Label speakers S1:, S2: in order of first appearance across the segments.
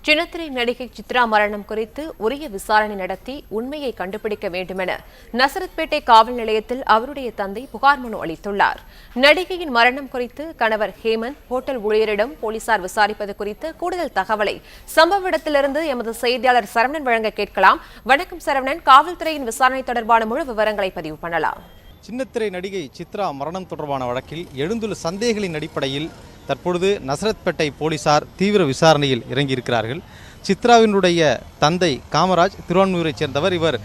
S1: சின்னத்திரை நடிகை சித்ரா மரணம் குறித்து உரிய விசாரணை நடத்தி உண்மையை கண்டுபிடிக்க வேண்டுமென நசரத்பேட்டை காவல் நிலையத்தில் அவருடைய தந்தை புகார் மனு அளித்துள்ளார். நடிகையின் மரணம் குறித்து கணவர் ஹேமந்த் ஹோட்டல் ஊழியரிடம் போலீசார் விசாரிப்பது குறித்து கூடுதல் தகவலை சம்பவ இடத்திலிருந்து எமது செய்தியாளர் சரவணன் வழங்க கேட்கலாம். வணக்கம் சரவணன், காவல்துறையின் விசாரணை தொடர்பான முழு விவரங்களை பதிவு பண்ணலாம்.
S2: சின்னத்திரை நடிகை சித்ரா மரணம் தொடர்பான வழக்கில் எழுந்துள்ள சந்தேகங்களின் அடிப்படையில் தற்பொழுது நசரத்பேட்டை போலீசார் தீவிர விசாரணையில் இறங்கியிருக்கிறார்கள். சித்ராவினுடைய தந்தை காமராஜ் திருவான்மியூரைச் சேர்ந்தவர். இவர்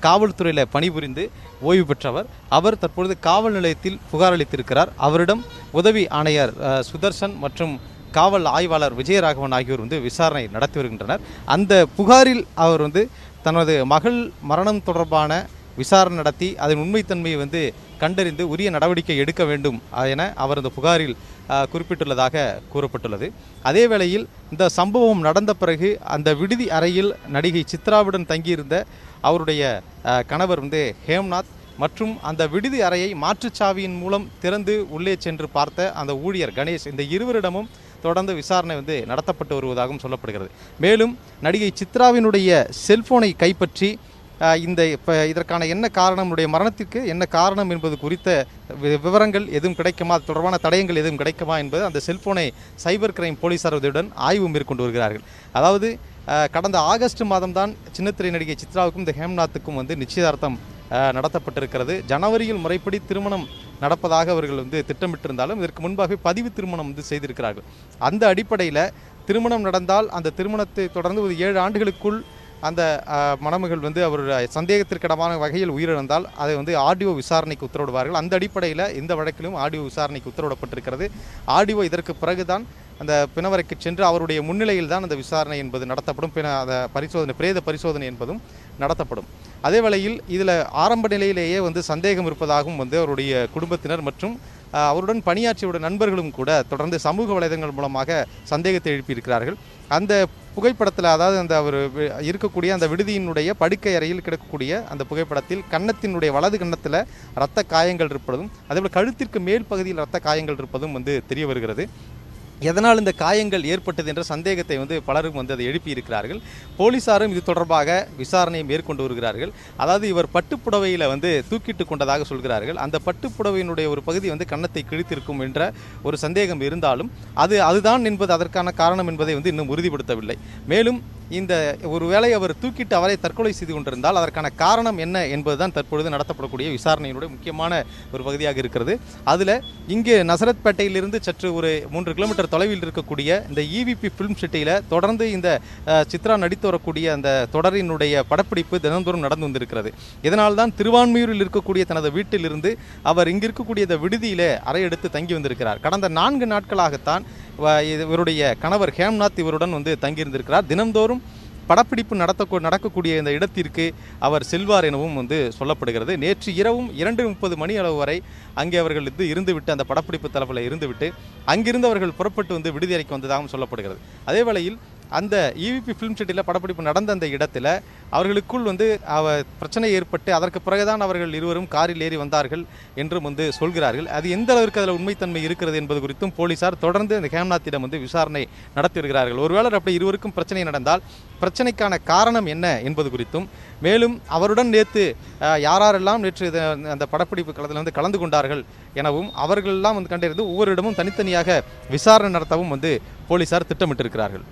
S2: காவல்துறையில் பணிபுரிந்து ஓய்வு பெற்றவர். அவர் தற்பொழுது காவல் நிலையத்தில் புகார் அளித்திருக்கிறார். அவரிடம் உதவி ஆணையர் சுதர்சன் மற்றும் காவல் ஆய்வாளர் விஜயராகவன் ஆகியோர் விசாரணை நடத்தி வருகின்றனர். அந்த புகாரில் அவர் தனது மகள் மரணம் தொடர்பான விசாரணை நடத்தி அதன் உண்மைத்தன்மையை கண்டறிந்து உரிய நடவடிக்கை எடுக்க வேண்டும் என அவர் அந்த புகாரில் குறிப்பிட்டுள்ளதாக கூறப்பட்டுள்ளது. அதே வேளையில் இந்த சம்பவம் நடந்த பிறகு அந்த விடுதி அறையில் நடிகை சித்ராவுடன் தங்கியிருந்த அவருடைய கணவர் ஹேம்நாத் மற்றும் அந்த விடுதி அறையை மாற்றுச்சாவியின் மூலம் திறந்து உள்ளே சென்று பார்த்த அந்த ஊழியர் கணேஷ், இந்த இருவரிடமும் தொடர்ந்து விசாரணை நடத்தப்பட்டு வருவதாகவும் சொல்லப்படுகிறது. மேலும் நடிகை சித்ராவினுடைய செல்போனை கைப்பற்றி இதற்கான என்ன காரணம், மரணத்திற்கு என்ன காரணம் என்பது குறித்த விவரங்கள் எதுவும் கிடைக்குமா, அது தொடர்பான தடயங்கள் எதுவும் கிடைக்குமா என்பது அந்த செல்போனை சைபர் கிரைம் போலீசார் ஆய்வு மேற்கொண்டு வருகிறார்கள். அதாவது கடந்த ஆகஸ்ட் மாதம்தான் சின்னத்திரை நடிகை சித்ராவுக்கும் இந்த ஹேம்நாத்துக்கும் நிச்சயதார்த்தம் நடத்தப்பட்டிருக்கிறது. ஜனவரியில் முறைப்படி திருமணம் நடப்பதாக அவர்கள் திட்டமிட்டிருந்தாலும் இதற்கு முன்பாக பதிவு திருமணம் செய்திருக்கிறார்கள். அந்த அடிப்படையில் திருமணம் நடந்தால் அந்த திருமணத்தை தொடர்ந்து 7 ஆண்டுகளுக்குள் அந்த மணமகள் அவருடைய சந்தேகத்திற்கிடமான வகையில் உயிரிழந்தால் அதை ஆடியோ விசாரணைக்கு உத்தரவிடுவார்கள். அந்த அடிப்படையில் இந்த வழக்கிலும் ஆடியோ விசாரணைக்கு உத்தரவிடப்பட்டிருக்கிறது. ஆடியோ இதற்கு பிறகுதான் அந்த பிணவரைக்கு சென்று அவருடைய முன்னிலையில் தான் அந்த விசாரணை என்பது நடத்தப்படும். பிரேத பரிசோதனை என்பதும் நடத்தப்படும். அதே வேளையில் இதில் ஆரம்ப நிலையிலேயே சந்தேகம் இருப்பதாகவும் அவருடைய குடும்பத்தினர் மற்றும் அவருடன் பணியாற்றியுடைய நண்பர்களும் கூட தொடர்ந்து சமூக வலைதளங்கள் மூலமாக சந்தேகத்தை எழுப்பியிருக்கிறார்கள். அந்த புகைப்படத்தில், அதாவது அவர் இருக்கக்கூடிய அந்த விடுதியினுடைய படுக்கை அறையில் கிடக்கக்கூடிய அந்த புகைப்படத்தில் கன்னத்தினுடைய வலது கன்னத்தில் இரத்த காயங்கள் இருப்பதும் அதேபோல் கழுத்திற்கு மேல் பகுதியில் இரத்த காயங்கள் இருப்பதும் தெரிய வருகிறது. எதனால் இந்த காயங்கள் ஏற்பட்டது என்ற சந்தேகத்தை பலரும் அதை எழுப்பியிருக்கிறார்கள். போலீசாரும் இது தொடர்பாக விசாரணையை மேற்கொண்டு வருகிறார்கள். அதாவது இவர் பட்டுப்புடவையில் தூக்கிட்டு கொண்டதாக சொல்கிறார்கள். அந்த பட்டுப்புடவையினுடைய ஒரு பகுதி கன்னத்தை கிழித்திருக்கும் என்ற ஒரு சந்தேகம் இருந்தாலும் அதுதான் என்பது அதற்கான காரணம் என்பதை இன்னும் உறுதிப்படுத்தவில்லை. மேலும் இந்த ஒருவேளை அவர் தூக்கிட்டு அவரை தற்கொலை செய்து கொண்டிருந்தால் அதற்கான காரணம் என்ன என்பதுதான் தற்பொழுது நடத்தப்படக்கூடிய விசாரணையினுடைய முக்கியமான ஒரு பகுதியாக இருக்கிறது. அதில் இங்கே நசரத்பேட்டையிலிருந்து சற்று ஒரு 3 கிலோமீட்டர் தொலைவில் இருக்கக்கூடிய இந்த EVP ஃபிலிம் சிட்டியில் தொடர்ந்து இந்த சித்ரா நடித்து வரக்கூடிய அந்த தொடரினுடைய படப்பிடிப்பு தினந்தோறும் நடந்து வந்திருக்கிறது. இதனால்தான் திருவான்மியூரில் இருக்கக்கூடிய தனது வீட்டிலிருந்து அவர் இங்கு இருக்கக்கூடிய இந்த விடுதியிலே அறை எடுத்து தங்கி வந்திருக்கிறார். கடந்த 4 நாட்களாகத்தான் இவருடைய கணவர் ஹேம்நாத் இவருடன் தங்கியிருந்திருக்கிறார். தினந்தோறும் படப்பிடிப்பு நடக்கக்கூடிய இந்த இடத்திற்கு அவர் செல்வார் எனவும் சொல்லப்படுகிறது. நேற்று இரவும் 2:30 மணி அளவு வரை அங்கே அவர்கள் இருந்துவிட்டு அந்த படப்பிடிப்பு தளத்தில் இருந்துவிட்டு அங்கிருந்து அவர்கள் புறப்பட்டு விடுதி அறைக்கு வந்ததாகவும் சொல்லப்படுகிறது. அதே வேளையில் அந்த EVP ஃபிலிம் சிட்டியில் படப்பிடிப்பு நடந்த அந்த இடத்துல அவர்களுக்குள் பிரச்சனை ஏற்பட்டு அதற்கு பிறகுதான் அவர்கள் இருவரும் காரில் ஏறி வந்தார்கள் என்றும் சொல்கிறார்கள். அது எந்த அளவிற்கு அதில் உண்மைத்தன்மை இருக்கிறது என்பது குறித்தும் போலீசார் தொடர்ந்து அந்த ஹேம்நாத்திடம் விசாரணை நடத்தி வருகிறார்கள். ஒருவேளை அப்படி இருவருக்கும் பிரச்சனை நடந்தால் பிரச்சனைக்கான காரணம் என்ன என்பது குறித்தும், மேலும் அவருடன் நேற்று யாரெல்லாம் நேற்று அந்த படப்பிடிப்பு களத்தில் கலந்து கொண்டார்கள் எனவும் அவர்களெல்லாம் கண்டறிந்து ஒவ்வொரு இடமும் தனித்தனியாக விசாரணை நடத்தவும் போலீசார் திட்டமிட்டிருக்கிறார்கள்.